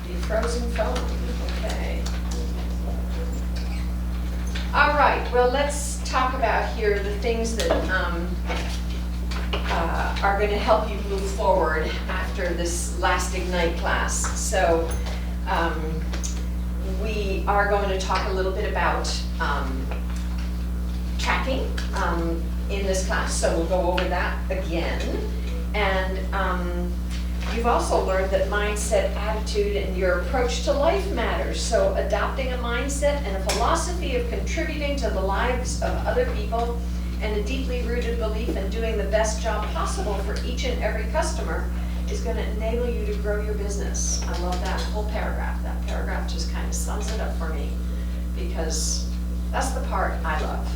The frozen phone, okay. All right, well, let's talk about here the things that are going to help you move forward after this last Ignite class. So we are going to talk a little bit about tracking in this class, so we'll go over that again. And you've also learned that mindset, attitude, and your approach to life matters. So adopting a mindset and a philosophy of contributing to the lives of other people and a deeply rooted belief in doing the best job possible for each and every customer is going to enable you to grow your business. I love that whole paragraph. That paragraph just kind of sums it up for me, because that's the part I love,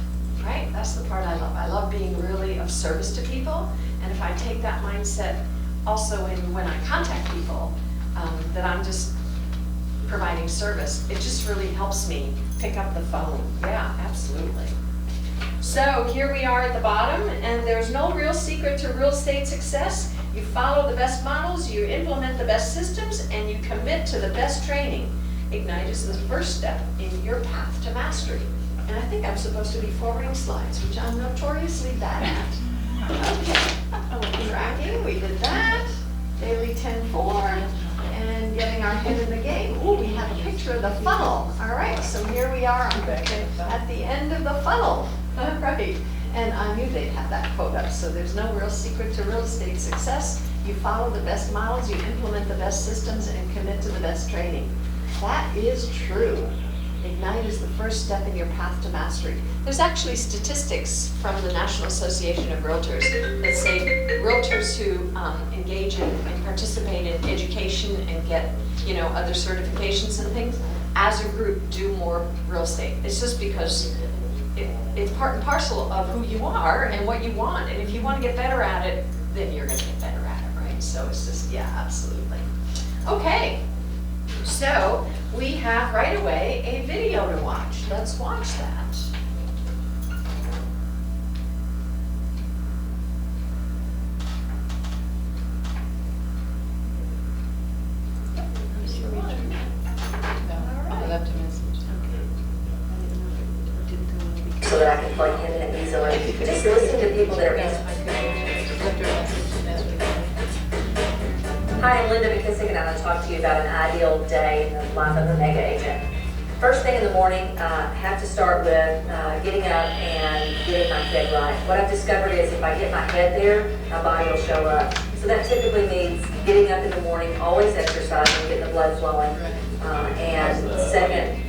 right? That's the part I love. I love being really of service to people, and if I take that mindset also in when I contact people, that I'm just providing service, it just really helps me pick up the phone. Yeah, absolutely. So here we are at the bottom, and there's no real secret to real estate success. You follow the best models, you implement the best systems, and you commit to the best training. Ignite is the first step in your path to mastery. And I think I'm supposed to be forwarding slides, which I'm notoriously bad at. Okay, tracking, we did that. Daily 10-4, and getting our head in the game. Ooh, we have a picture of the funnel. All right, so here we are at the end of the funnel. All right, and I knew they'd have that quote up. So there's no real secret to real estate success. You follow the best models, you implement the best systems, and commit to the best training. That is true. Ignite is the first step in your path to mastery. There's actually statistics from the National Association of Realtors that say realtors who engage in and participate in education and get, other certifications and things, as a group do more real estate. It's just because it's part and parcel of who you are and what you want. And if you want to get better at it, then you're going to get better at it, right? So it's just, yeah, absolutely. Okay. So we have right away a video to watch. Let's watch that. So that I can plug him in easily. Just listen to people that are Hi, I'm Linda McKissick, and I'm going to talk to you about an ideal day in the life of a mega agent. First thing in the morning, I have to start with getting up and getting my head right. What I've discovered is if I get my head there, my body will show up. So that typically means getting up in the morning, always exercising, getting the blood flowing, and second,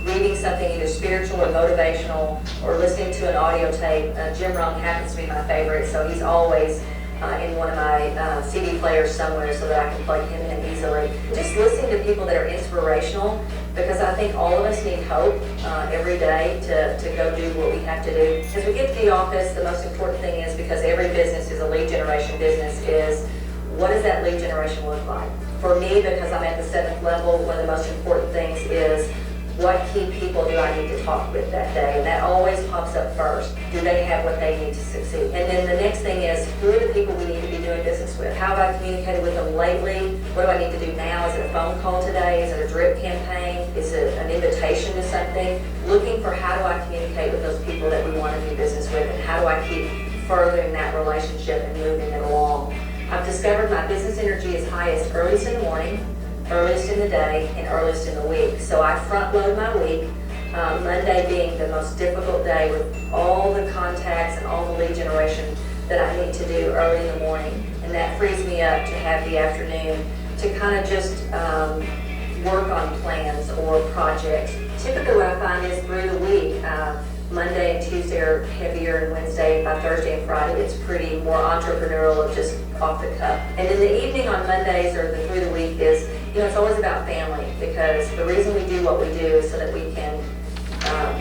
reading something either spiritual or motivational, or listening to an audio tape. Jim Rohn happens to be my favorite, so he's always in one of my CD players somewhere so that I can plug him in easily. Just listening to people that are inspirational, because I think all of us need hope every day to go do what we have to do. As we get to the office, the most important thing is, because every business is a lead generation business, is what does that lead generation look like? For me, because I'm at the 7th level, one of the most important things is what key people do I need to talk with that day? And that always pops up first. Do they have what they need to succeed? And then the next thing is, who are the people we need to be doing business with? How have I communicated with them lately? What do I need to do now? Is it a phone call today? Is it a drip campaign? Is it an invitation to something? Looking for how do I communicate with those people that we want to do business with, and how do I keep furthering that relationship and moving it along? I've discovered my business energy is highest earliest in the morning, earliest in the day, and earliest in the week. So I front load my week, Monday being the most difficult day with all the contacts and all the lead generation that I need to do early in the morning. And that frees me up to have the afternoon to kind of just work on plans or projects. Typically what I find is through the week, Monday and Tuesday are heavier, and Wednesday, by Thursday and Friday, it's pretty more entrepreneurial and just off the cuff. And in the evening on Mondays or through the week is, it's always about family, because the reason we do what we do is so that we can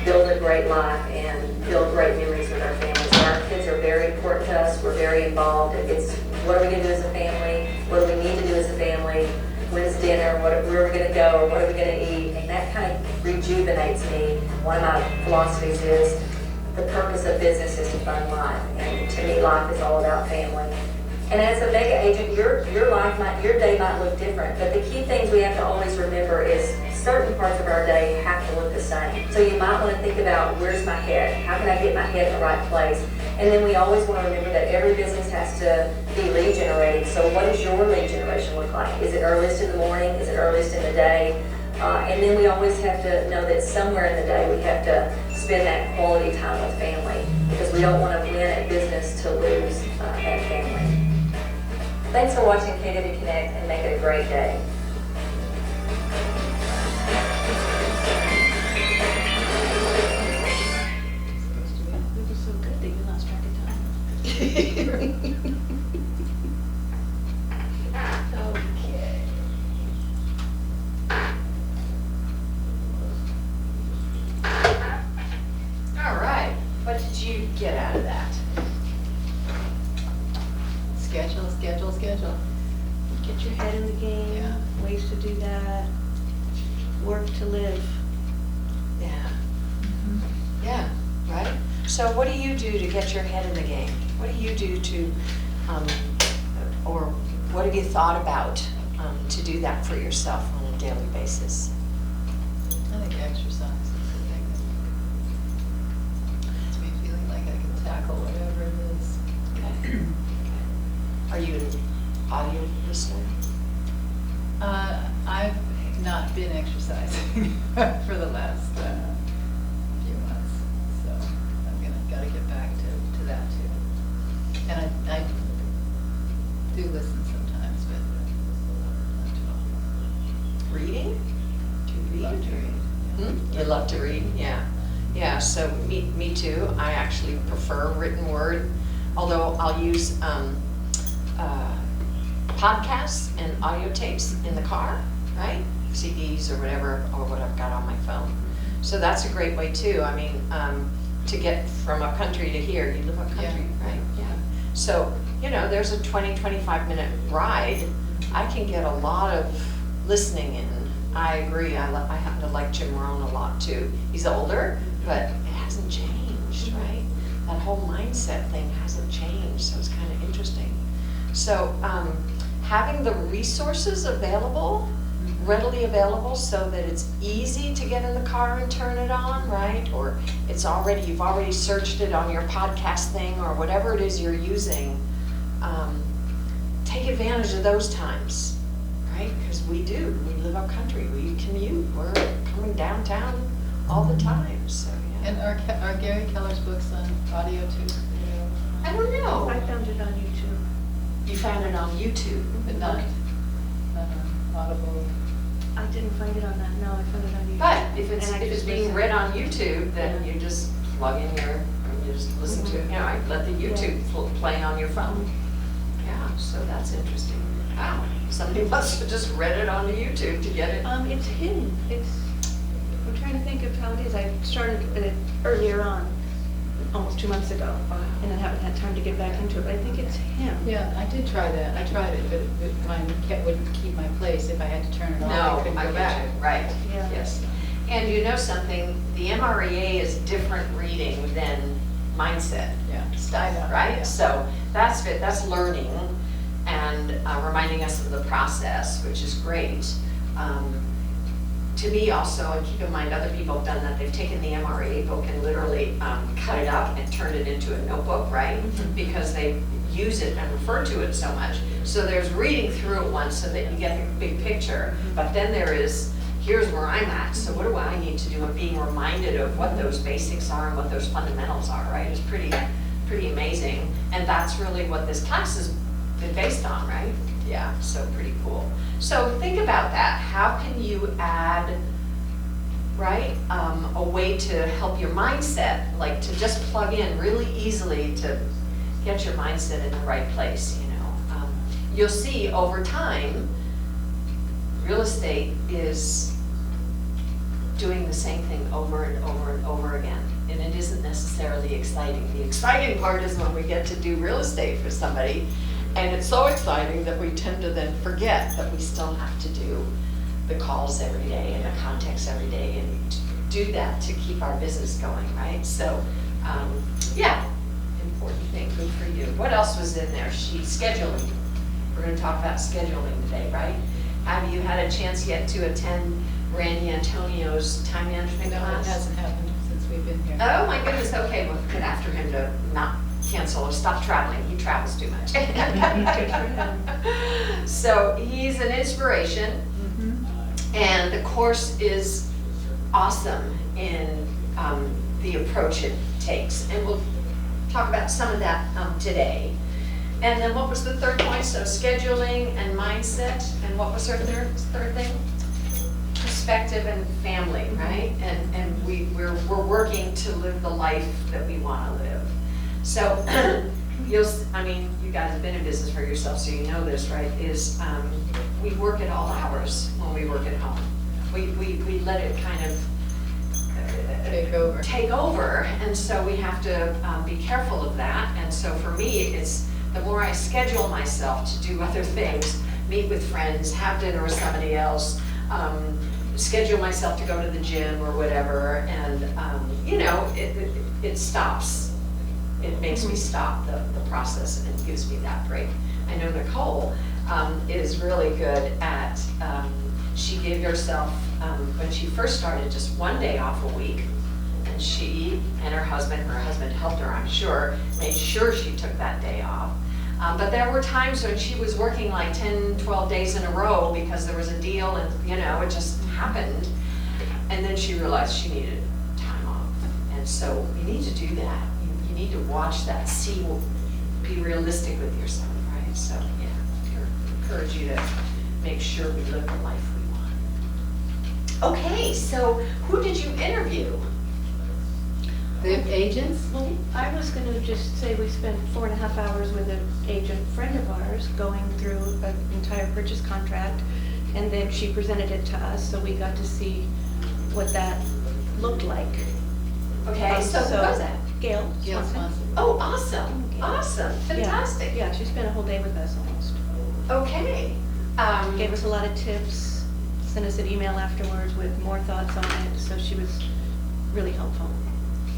build a great life and build great memories with our families. So our kids are very important to us. We're very involved. It's what are we going to do as a family? What do we need to do as a family? When's dinner? Where are we going to go? What are we going to eat? And that kind of rejuvenates me. One of my philosophies is the purpose of business is to fund life. And to me, life is all about family. And as a mega agent, your day might look different, but the key things we have to always remember is certain parts of our day have to look the same. So you might want to think about, where's my head? How can I get my head in the right place? And then we always want to remember that every business has to be lead generating. So what does your lead generation look like? Is it earliest in the morning? Is it earliest in the day? And then we always have to know that somewhere in the day we have to spend that quality time with family, because we don't want to win at business to lose at family. Thanks for watching KW Connect, and make it a great day. It was so good that you lost track of time. Okay. All right, what did you get out of that? Schedule. Get your head in the game, Yeah. ways to do that, work to live. Yeah. Yeah, right? So what do you do to get your head in the game? What do you do to, or what have you thought about to do that for yourself on a daily basis? I think exercise is the thing that gets me feeling like I can tackle whatever it is. Okay. Are you an audio listener? I've not been exercising for the last few months, so gotta get back to that too. And I do listen sometimes, but not too often. Reading? Do you read? Love to read. Hmm? You love to read, yeah. Yeah, so me too. I actually prefer written word, although I'll use podcasts and audio tapes in the car, right? CDs or whatever, or what I've got on my phone. So that's a great way too. I mean, to get from up country to here, you live up country, right? Yeah. So, there's a 20-25 minute ride. I can get a lot of listening in. I agree. I happen to like Jim Rohn a lot too. He's older, but it hasn't changed, right? That whole mindset thing hasn't changed, so it's kind of interesting. So having the resources available, readily available, so that it's easy to get in the car and turn it on, right? Or you've already searched it on your podcast thing or whatever it is you're using. Take advantage of those times, right? Because we live up country, we commute, we're coming downtown all the time, so yeah. And are Gary Keller's books on audio too? I don't know. I found it on YouTube. You found it on YouTube, But not on Audible. I didn't find it on that, no, I found it on YouTube. But if And I it's just being listened. read on YouTube, then you just plug in you just listen to it, I let the YouTube play on your phone. Yeah, so that's interesting. Wow, somebody must have just read it on YouTube to get it. It's hidden, I'm trying to think of how it is. I started it earlier on, almost 2 months ago, and I haven't had time to get back into it, but I think it's him. Yeah, I did try that. I tried it, but mine wouldn't keep my place. If I had to turn it on, I couldn't go get back. you. Right, Yeah. yes. And you know something, the MREA is different reading than mindset Yeah. stuff, I know, right? yeah. So that's learning and reminding us of the process, which is great. To me also, and keep in mind other people have done that, they've taken the MREA book and literally cut it up and turned it into a notebook, right? Because they use it and refer to it so much. So there's reading through it once so that you get the big picture, but then there is, here's where I'm at, so what do I need to do, and being reminded of what those basics are and what those fundamentals are, right? It's pretty amazing, and that's really what this class has been based on, right? Yeah, so pretty cool. So think about that. How can you add, right, a way to help your mindset, like to just plug in really easily to get your mindset in the right place, You'll see over time, real estate is doing the same thing over and over and over again. And it isn't necessarily exciting. The exciting part is when we get to do real estate for somebody. And it's so exciting that we tend to then forget that we still have to do the calls every day and the contacts every day and do that to keep our business going, right? So, yeah, important thing, good for you. What else was in there? Scheduling. We're gonna talk about scheduling today, right? Have you had a chance yet to attend Randy Antonio's time management No, it class? hasn't happened since we've been here. Oh my goodness, okay, well, good after him to not cancel or stop traveling, he travels too much. So he's an inspiration, and the course is awesome in the approach it takes, and we'll talk about some of that today. And then what was the third point? So scheduling and mindset, and what was our third thing? Perspective and family, right? And we're working to live the life that we want to live. So you guys have been in business for yourself, so you know this, right? We work at all hours when we work at home. We let it kind of take over, and so we have to be careful of that. And so for me, it's the more I schedule myself to do other things, meet with friends, have dinner with somebody else, schedule myself to go to the gym or whatever, and it stops. It makes me stop the process and gives me that break. I know Nicole is really good at, she gave herself, when she first started, just one day off a week. And she and her husband helped her, I'm sure, made sure she took that day off. But there were times when she was working like 10, 12 days in a row because there was a deal and, it just happened. And then she realized she needed time off. And so you need to do that. You need to watch that, be realistic with yourself, right? So, yeah, encourage you to make sure we live the life we want. Okay, so who did you interview? The agents? Well, I was going to just say we spent 4.5 hours with an agent friend of ours going through an entire purchase contract, and then she presented it to us, so we got to see what that looked like. Okay, so who was that? Gail. Gail Swanson. Oh, awesome, awesome, fantastic. Yeah, she spent a whole day with us almost. Okay. Gave us a lot of tips, sent us an email afterwards with more thoughts on it, so she was really helpful.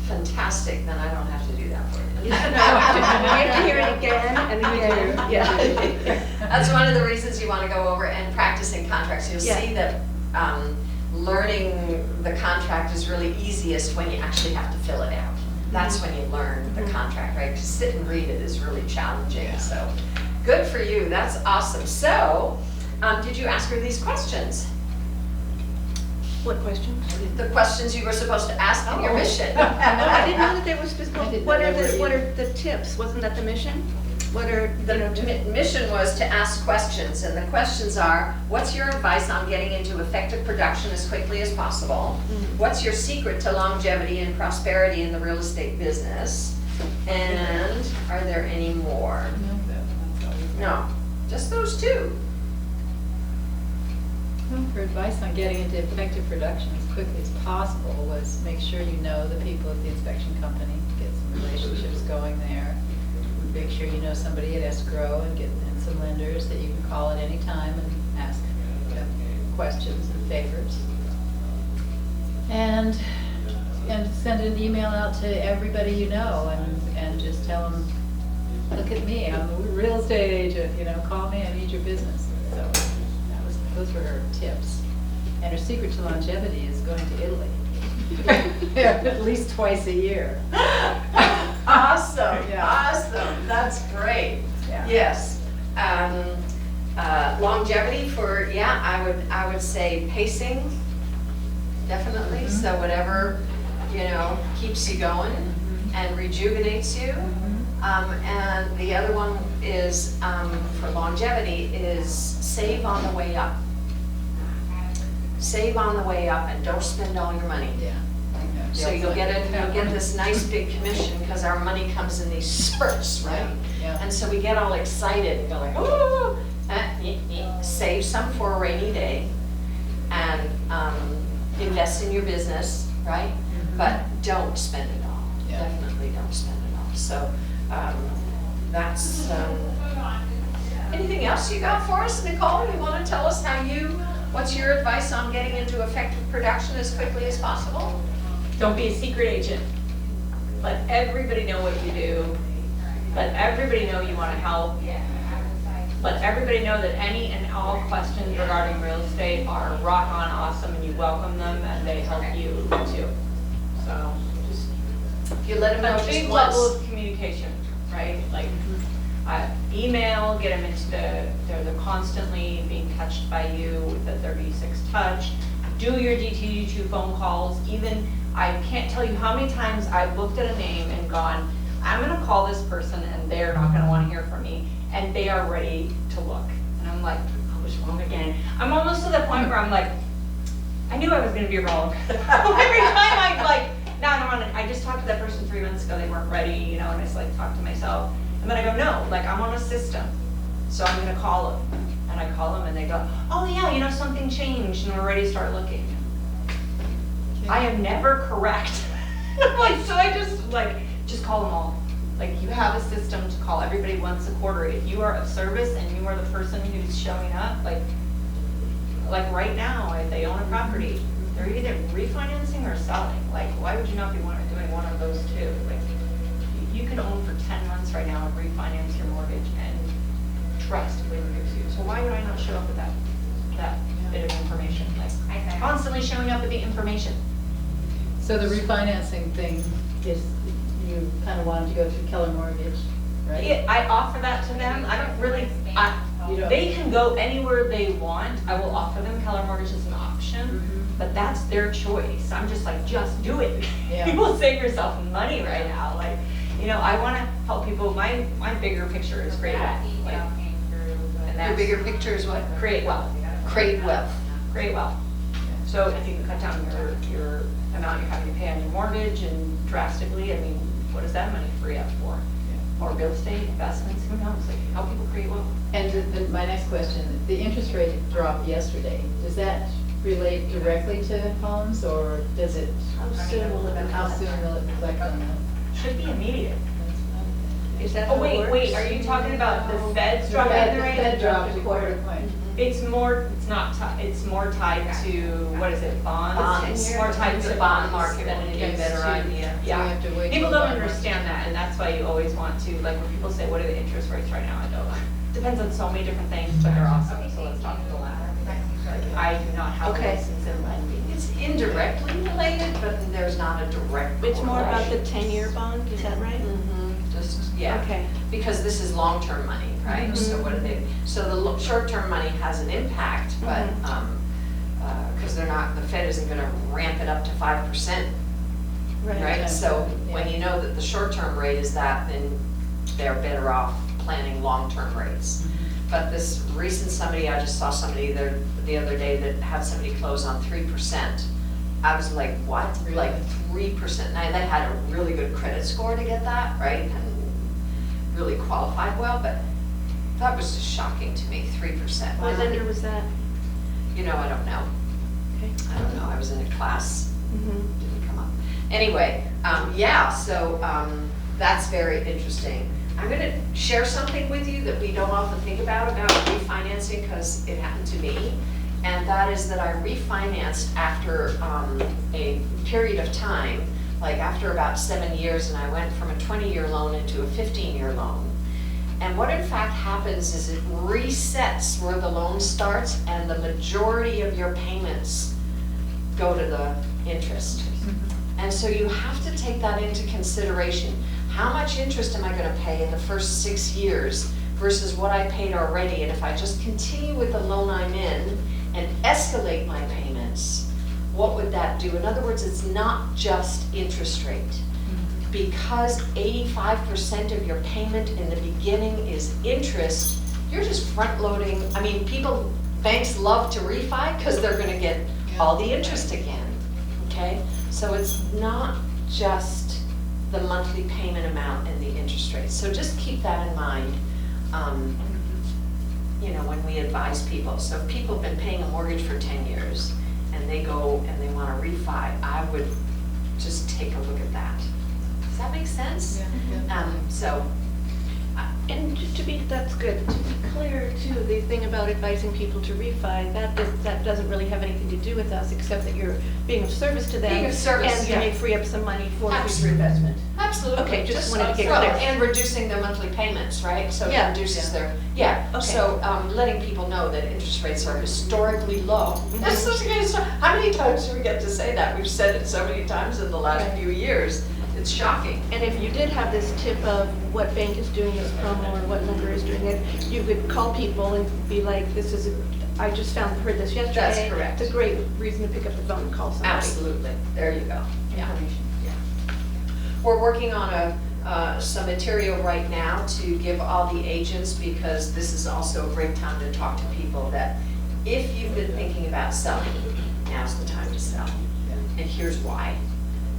Fantastic, then I don't have to do that for you. You have to hear it again and again. Yeah. That's one of the reasons you want to go over and practice in contracts. You'll Yeah. see that learning the contract is really easiest when you actually have to fill it out. That's when you learn the contract, right? To sit and read it is really challenging, Yeah. so good for you, that's awesome. So, did you ask her these questions? What questions? The questions you were supposed to ask in your Oh. mission. I didn't know that there was I specific, didn't what know are that the, what either. are the tips? Wasn't that the mission? What are, The mission was to ask questions, and the questions are, what's your advice on getting into effective production as quickly as possible? What's your secret to longevity and prosperity in the real estate business? And are there any more? No, just those two. Her advice on getting into effective production as quickly as possible was make sure you know the people at the inspection company, get some relationships going there. Make sure you know somebody at escrow and get some lenders that you can call at any time and ask questions and favors. And send an email out to everybody you know and just tell them, look at me, I'm a real estate agent, call me, I need your business. So those were her tips. And her secret to longevity is going to Italy. At least twice a year. Awesome, Yeah. awesome, that's great. Yeah. Yes. Longevity for, I would say pacing, definitely. So whatever, keeps you going and rejuvenates you. And the other one is, for longevity, is save on the way up. Save on the way up and don't spend all your money. Yeah. So you'll get this nice big commission because our money comes in these spurts, right? Yeah. And so we get all excited and go like, oh, save some for a rainy day and invest in your business, right? But don't spend it all. Yeah. Definitely don't spend it all. So that's, anything else you got for us, Nicole? You want to tell us what's your advice on getting into effective production as quickly as possible? Don't be a secret agent. Let everybody know what you do. let everybody know you want to help. Let everybody know that any and all questions regarding real estate are rock on awesome and you welcome them and they help you too. So just You let them know a just big level once. of communication, right? Like email, get them into they're constantly being touched by you, that they're V6 touch. Do your DTD2 phone calls. Even, I can't tell you how many times I've looked at a name and gone, I'm gonna call this person and they're not gonna wanna hear from me. And they are ready to look. And I'm like, I was wrong again. I'm almost to the point where I'm like, I knew I was gonna be wrong. Every time I'm like, no, I just talked to that person 3 months ago, they weren't ready, you know, and I just like talk to myself. And then I go, no, like I'm on a system, so I'm gonna call them. And I call them and they go, oh yeah, you know, something changed and we're ready to start looking. I am never correct. Like, so I just call them all. Like, you have a system to call everybody once a quarter. If you are of service and you are the person who's showing up, like right now, if they own a property, they're either refinancing or selling. Like, why would you not be doing one of those two? Like, you could own for 10 months right now and refinance your mortgage and drastically reduce you. So why would I not show up with that bit of information? Like, constantly showing up with the information. So the refinancing thing is, you kind of wanted to go through Keller Mortgage, right? Yeah, I offer that to them. I don't really, You don't- they can go anywhere they want. I will offer them Keller Mortgage as an option, but that's their choice. I'm just like, just do it. Yeah. You will save yourself money right now. Like, you know, I want to help people. My bigger picture is create wealth. Like, and Your that's bigger picture is what? create wealth. Create wealth. Create wealth. So if you can cut down your amount you're having to pay on your mortgage and drastically, I mean, what does that money free up for? More real estate investments, who knows? Like, help people create wealth. And my next question, the interest rate dropped yesterday. Does that relate directly to homes, or does it, How soon will it how soon will it reflect on that? Should be immediate. Is that how Oh, it works? wait, are you talking about the Fed's The dropping Fed- the rate? The Fed dropped a quarter point. It's more tied to, what is it, bonds? Bonds. It's more tied to The bonds bond market than will it give you a is better to- idea. So we Yeah. have to wait People till don't bond market. understand that, and that's why you always want to, like, when people say, what are the interest rates right now? I go, depends on so many different things, but they're awesome, so let's talk to the latter. Like, I do not have a Okay. license in lending. It's indirectly related, but there's not a direct It's more about the correlation. 10-year bond, is that right? Just, yeah. Okay. Because this is long-term money, right? Mhm. So what are they, so the short-term money has an impact, but, because they're not, the Fed isn't gonna ramp it up to 5%, right? So when you know that the short-term rate is that, then they're better off planning long-term rates. But this recent I just saw somebody there the other day that had somebody close on 3%. I was like, what? Really? Like 3%? Now, they had a really good credit score to get that, right? And really qualified well, but that was just shocking to me, 3%. What lender was that? You know, I don't know. Okay. I don't know. I was in a class, Mhm. didn't come up. Anyway, yeah, so that's very interesting. I'm going to share something with you that we don't often think about refinancing, because it happened to me. And that is that I refinanced after a period of time, like after about 7 years, and I went from a 20-year loan into a 15-year loan. And what in fact happens is it resets where the loan starts, and the majority of your payments go to the interest. And so you have to take that into consideration. How much interest am I going to pay in the first 6 years versus what I paid already? And if I just continue with the loan I'm in and escalate my payments, what would that do? In other words, it's not just interest rate. Because 85% of your payment in the beginning is interest, you're just front loading. I mean, banks love to refi because they're going to get all the interest again, okay? So it's not just the monthly payment amount and the interest rate. So just keep that in mind, you know, when we advise people. So if people have been paying a mortgage for 10 years and they go and they want to refi, I would just take a look at that. Does that make sense? Yeah. So, And that's good. To be clear too, the thing about advising people to refi, that doesn't really have anything to do with us, except that you're being of service to them. Being of service, And you yeah. may free up some money for future Absolutely. investment. Absolutely. Okay, just wanted to get well, clear. and reducing their monthly payments, right? So it Yeah. reduces Yeah. their, yeah. Okay. So letting people know that interest rates are historically low. Mhm. That's such a good story. How many times do we get to say that? We've said it so many times in the last Right. few years. It's shocking. And if you did have this tip of what bank is doing this promo or what lender is doing it, you could call people and be like, I just heard this yesterday. That's correct. It's a great reason to pick up the phone and call somebody. Absolutely. There you go. Yeah. Information. We're working on some material right now to give all the agents, because this is also a great time to talk to people that if you've been thinking about selling, now's the time to sell. And here's why.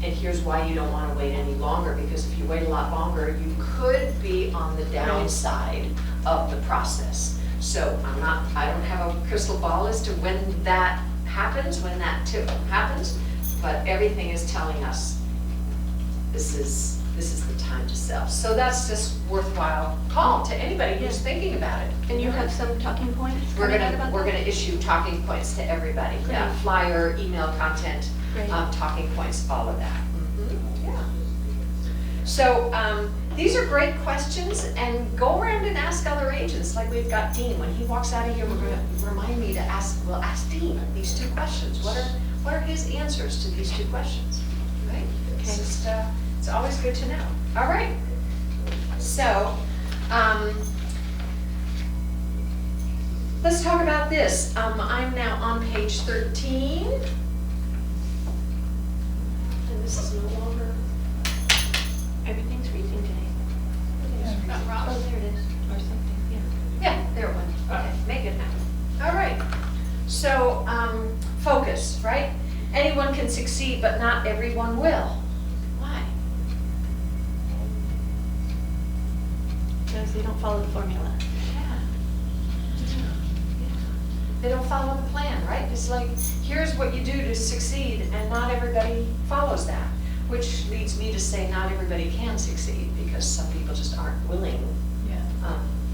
And here's why you don't want to wait any longer, because if you wait a lot longer, you could be on the downside of the process. So I don't have a crystal ball as to when that happens, when that tip happens, but everything is telling us this is the time to sell. So that's just worthwhile call to anybody who's thinking about it. And you have some talking points We're coming out about gonna that? issue talking points to everybody. Yeah, Great. flyer, email content, Great. talking points, all of that. Yeah. So these are great questions, and go around and ask other agents. Like we've got Dean. When he walks out of here, we're gonna remind me to ask Dean these 2 questions. What are his answers to these 2 questions? Right? It's just it's always good to know. All right. So. Let's talk about this. I'm now on page 13. And this is no longer, Everything's freezing today. Got Oh, there it is, or something, yeah. yeah, there it went. Okay, make it happen. All right. So, focus, right? Anyone can succeed, but not everyone will. Why? Because they don't follow the formula. They don't follow the plan, right? It's like, here's what you do to succeed, and not everybody follows that. Which leads me to say not everybody can succeed, because some people just aren't willing Yeah.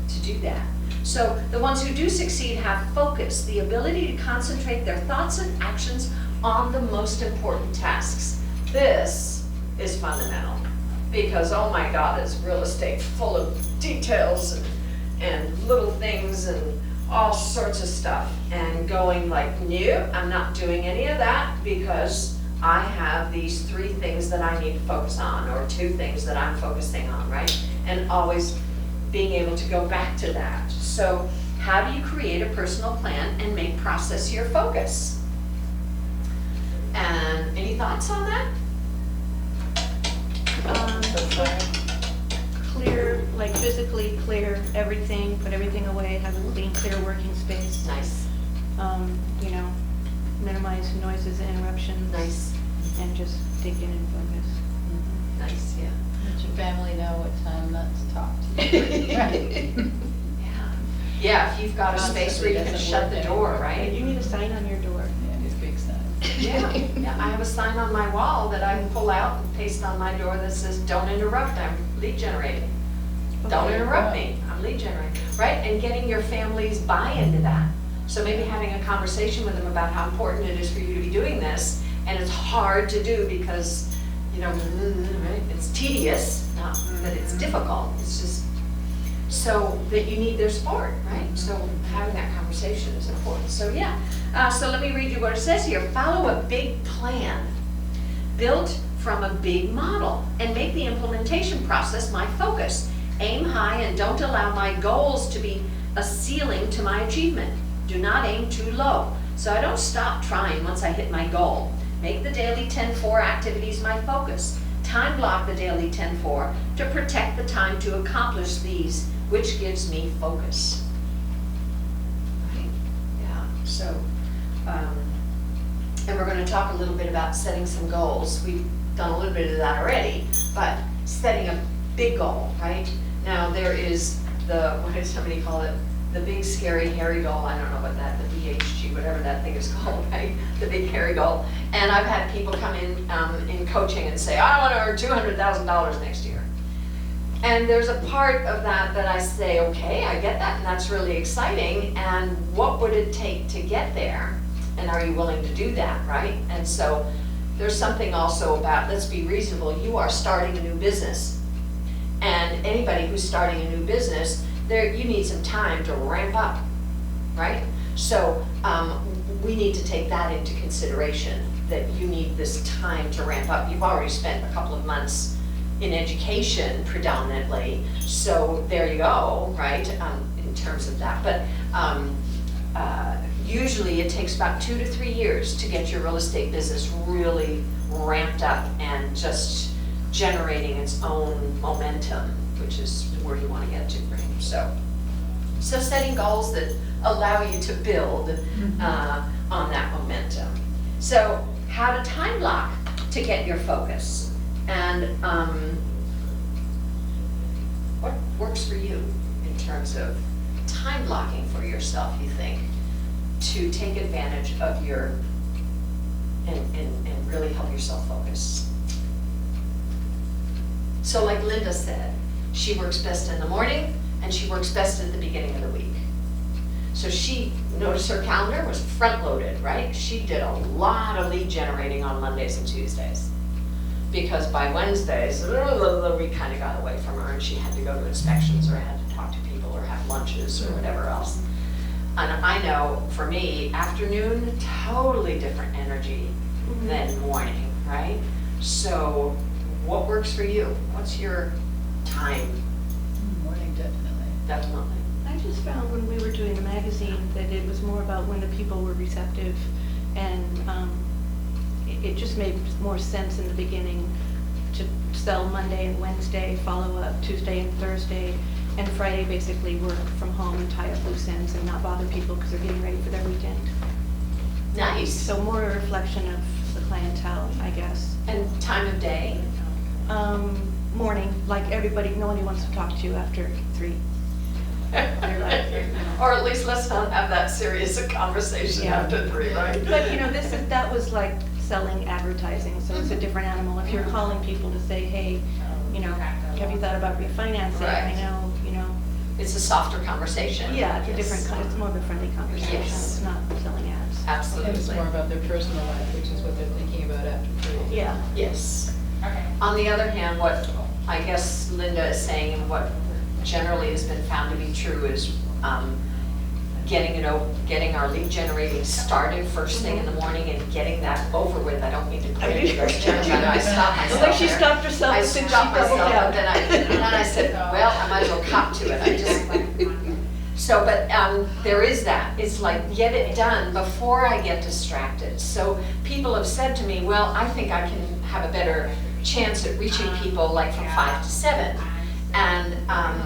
to do that. So the ones who do succeed have focus, the ability to concentrate their thoughts and actions on the most important tasks. This is fundamental, because oh my God, is real estate full of details and little things and all sorts of stuff, and going like, no, I'm not doing any of that, because I have these 3 things that I need to focus on, or 2 things that I'm focusing on, right? And always being able to go back to that. So how do you create a personal plan and make process your focus? And any thoughts on that? So far. Clear, like physically clear everything, put everything away, have a clean, clear working space. Nice, You know, minimize noises and interruptions. nice, And just dig in and focus. nice, yeah. Let your family know what time not to talk to you. Right. Yeah, yeah, if you've got a space where you can Constantly shut doesn't the work door, anymore. right? You need a sign on your door. Yeah, it's big sign. Yeah, yeah, I have a sign on my wall that I can pull out and paste on my door that says, don't interrupt, I'm lead generating. Don't Okay. interrupt me, I'm lead generating, right? And getting your family's buy-in to that. So maybe having a conversation with them about how important it is for you to be doing this, and it's hard to do because, you know, right? It's tedious, not that it's difficult, it's just, so that you need their support, right? So having that conversation is important. So yeah, so let me read you what it says here. Follow a big plan built from a big model and make the implementation process my focus. Aim high and don't allow my goals to be a ceiling to my achievement. Do not aim too low. So I don't stop trying once I hit my goal. Make the daily 10-4 activities my focus. Time block the daily 10-4 to protect the time to accomplish these, which gives me focus. Right? Yeah, so, and we're gonna talk a little bit about setting some goals. We've done a little bit of that already, but setting a big goal, right? Now there is what did somebody call it? The big scary hairy goal, I don't know what that, the BHG, whatever that thing is called, right? The big hairy goal. And I've had people come in coaching and say, I want to earn $200,000 next year. And there's a part of that that I say, okay, I get that, and that's really exciting, and what would it take to get there? And are you willing to do that, right? And so there's something also about, let's be reasonable, you are starting a new business. And anybody who's starting a new business, you need some time to ramp up, right? So we need to take that into consideration, that you need this time to ramp up. You've already spent a couple of months in education predominantly, so there you go, right, in terms of that. But usually it takes about 2 to 3 years to get your real estate business really ramped up and just generating its own momentum, which is where you want to get to, right? So setting goals that allow you to build on that momentum. So how to time block to get your focus. And what works for you in terms of time blocking for yourself, you think, to take advantage of your, and really help yourself focus? So like Linda said, she works best in the morning and she works best at the beginning of the week. So she, notice her calendar was front loaded, right? She did a lot of lead generating on Mondays and Tuesdays. Because by Wednesdays, we kind of got away from her and she had to go to inspections or had to talk to people or have lunches or whatever else. And I know for me, afternoon, totally different energy than morning, right? So what works for you? What's your time? Morning, definitely. Definitely. I just found when we were doing the magazine that it was more about when the people were receptive, and it just made more sense in the beginning to sell Monday and Wednesday, follow up Tuesday and Thursday, and Friday basically work from home and tie up loose ends and not bother people because they're getting ready for their weekend. Nice. So more a reflection of the clientele, I guess. And time of day? Morning, like everybody, nobody wants to talk to you after 3. Or at least let's not have that serious a conversation Yeah. after 3, right? But you know, that was like selling advertising, so it's a different animal. If you're calling people to say, hey, you know, have you thought about refinancing? Right. I know, you know. It's a softer conversation. Yeah, it's a Yes. different kind, it's more of a friendly conversation. Yes. It's not selling ads. And it's Absolutely. more about their personal life, which is what they're thinking about after 3. Yeah. Yes. On the other hand, what I guess Linda is saying and what generally has been found to be true is getting our lead generating started first thing in the morning and getting that over with. I don't mean to put it in those terms, I stopped myself Like she there. stopped herself I and then she stopped doubled myself, down. and then I said, well, I might as well cop to it. I just, so, but there is that. It's like, get it done before I get distracted. So people have said to me, well, I think I can have a better chance at reaching people like from 5 to 7. And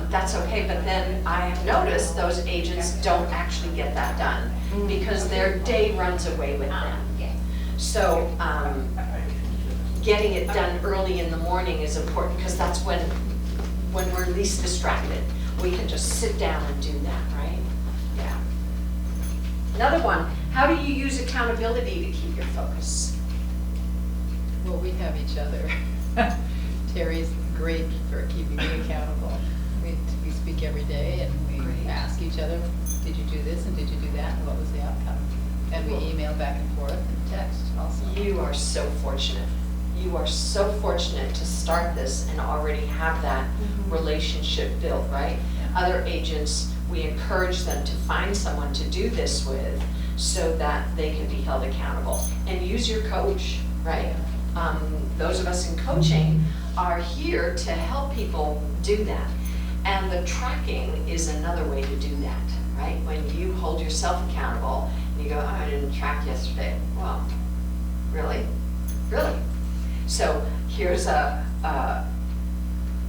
that's okay, but then I have noticed those agents don't actually get that done because their day runs away with them. So getting it done early in the morning is important because that's when we're least distracted. We can just sit down and do that, right? Yeah. Another one, how do you use accountability to keep your focus? Well, we have each other. Terry's great for keeping me accountable. We speak every day and we Great. ask each other, did you do this and did you do that and what was the outcome? And we email back and forth and text also. You are so fortunate. You are so fortunate to start this and already have that relationship built, right? Yeah. Other agents, we encourage them to find someone to do this with so that they can be held accountable. And use your coach, right? Those of us in coaching are here to help people do that. And the tracking is another way to do that, right? When you hold yourself accountable and you go, oh, I didn't track yesterday. Well, really? Really? So here's a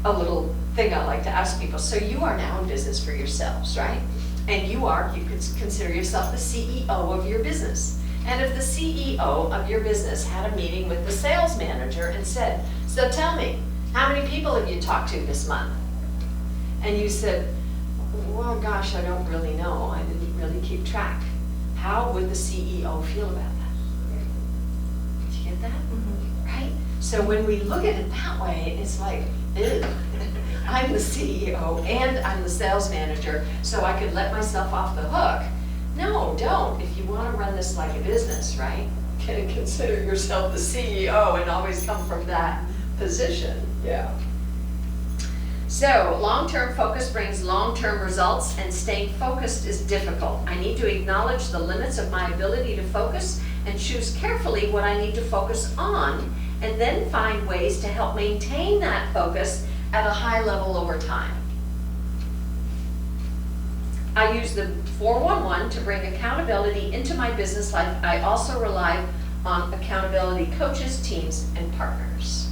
little thing I like to ask people. So you are now in business for yourselves, right? And you could consider yourself the CEO of your business. And if the CEO of your business had a meeting with the sales manager and said, so tell me, how many people have you talked to this month? And you said, well, gosh, I don't really know. I didn't really keep track. How would the CEO feel about that? Did you get that? Right? So when we look at it that way, it's like, ew. I'm the CEO and I'm the sales manager, so I could let myself off the hook. No, don't. If you want to run this like a business, right? Consider yourself the CEO and always come from that position. Yeah. So, long-term focus brings long-term results, and staying focused is difficult. I need to acknowledge the limits of my ability to focus and choose carefully what I need to focus on, and then find ways to help maintain that focus at a high level over time. I use the 411 to bring accountability into my business life. I also rely on accountability coaches, teams, and partners.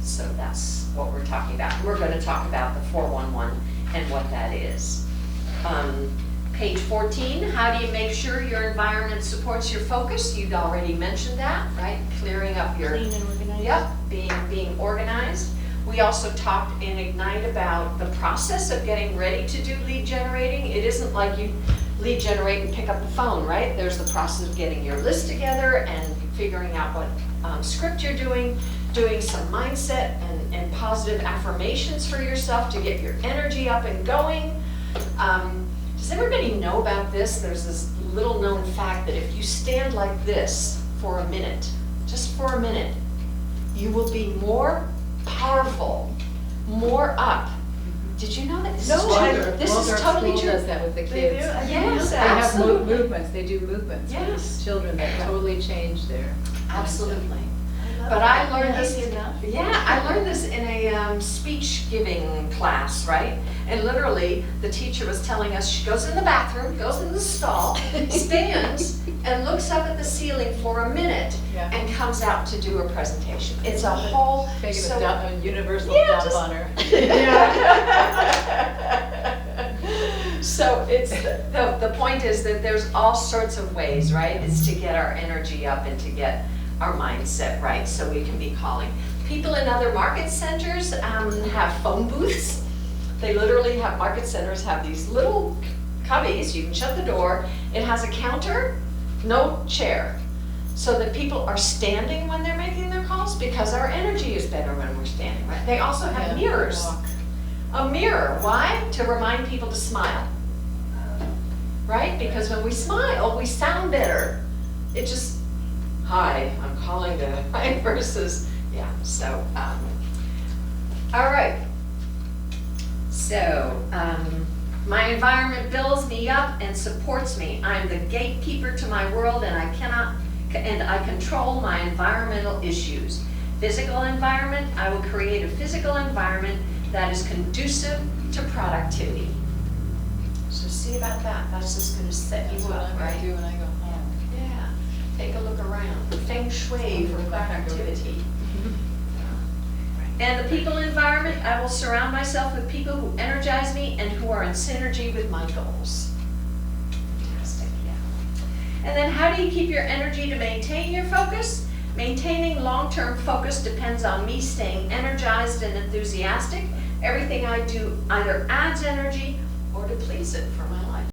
So that's what we're talking about. We're going to talk about the 411 and what that is. Page 14, how do you make sure your environment supports your focus? You'd already mentioned that, right? Clearing up your... Clean and organized. Yep, being organized. We also talked in Ignite about the process of getting ready to do lead generating. It isn't like you lead generate and pick up the phone, right? There's the process of getting your list together and figuring out what script you're doing some mindset and positive affirmations for yourself to get your energy up and going. Does everybody know about this? There's this little known fact that if you stand like this for a minute, just for a minute, you will be more powerful, more up. Did you know that? This is true. This is totally true. Does that with the kids. Yes, They have absolutely. movements, they do movements Yes. with children that totally change their. Absolutely. But I learned this, Easy enough. yeah, I learned this in a speech giving class, right? And literally, the teacher was telling us, she goes in the bathroom, goes in the stall, stands, and looks up at the ceiling for a minute, Yeah. and comes out to do a presentation. It's a whole, Taking so- a universal Yeah, dump just- on her. So it's, the point is that there's all sorts of ways, right? It's to get our energy up and to get our mindset right, so we can be calling. People in other market centers have phone booths. They literally have, market centers have these little cubbies, you can shut the door. It has a counter, no chair, so that people are standing when they're making their calls, because our energy is better when we're standing, right? They also have Yeah, mirrors. walk. A mirror, why? To remind people to smile. Right? Because when we smile, we sound better. It just, hi, I'm calling to, right, versus, yeah, so, all right. So, my environment builds me up and supports me. I'm the gatekeeper to my world, and I control my environmental issues. Physical environment, I will create a physical environment that is conducive to productivity. So see about that, that's just gonna set That's you what up, I'm right? gonna do when I go home. Yeah, take a look around, feng shui for productivity. And the people environment, I will surround myself with people who energize me and who are in synergy with my goals. Fantastic, yeah. And then how do you keep your energy to maintain your focus? Maintaining long-term focus depends on me staying energized and enthusiastic. Everything I do either adds energy or depletes it for my life.